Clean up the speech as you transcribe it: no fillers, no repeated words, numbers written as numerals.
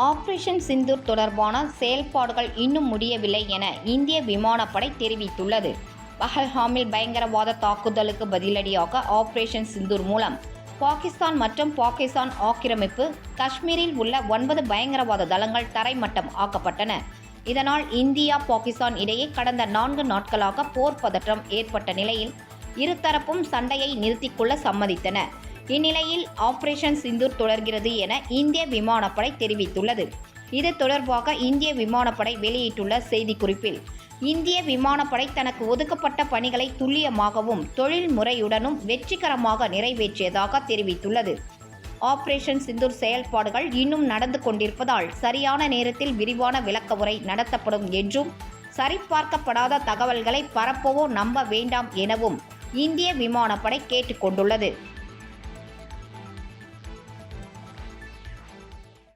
Operation Sindoor தொடர்பான செயல்பாடுகள் இன்னும் முடியவில்லை என இந்திய விமானப்படை தெரிவித்துள்ளது. பஹல்காமில் பயங்கரவாத தாக்குதலுக்கு பதிலடியாக ஆபரேஷன் சிந்தூர் மூலம் பாகிஸ்தான் மற்றும் பாகிஸ்தான் ஆக்கிரமிப்பு காஷ்மீரில் உள்ள 9 பயங்கரவாத தளங்கள் தரைமட்டம் ஆக்கப்பட்டன. இதனால் இந்தியா பாகிஸ்தான் இடையே கடந்த 4 நாட்களாக போர் பதற்றம் ஏற்பட்ட நிலையில் இருதரப்பும் சண்டையை நிறுத்திக்கொள்ள சம்மதித்தன. இந்நிலையில் ஆபரேஷன் சிந்தூர் தொடர்கிறது என இந்திய விமானப்படை தெரிவித்துள்ளது. இது தொடர்பாக இந்திய விமானப்படை வெளியிட்டுள்ள செய்திக்குறிப்பில், இந்திய விமானப்படை தனக்கு ஒதுக்கப்பட்ட பணிகளை துல்லியமாகவும் தொழில்முறையுடனும் வெற்றிகரமாக நிறைவேற்றியதாக தெரிவித்துள்ளது. ஆபரேஷன் சிந்தூர் செயல்பாடுகள் இன்னும் நடந்து கொண்டிருப்பதால் சரியான நேரத்தில் விரிவான விளக்க உரை நடத்தப்படும் என்றும், சரிபார்க்கப்படாத தகவல்களை பரப்பவோ நம்ப வேண்டாம் எனவும் இந்திய விமானப்படை கேட்டுக்கொண்டுள்ளது.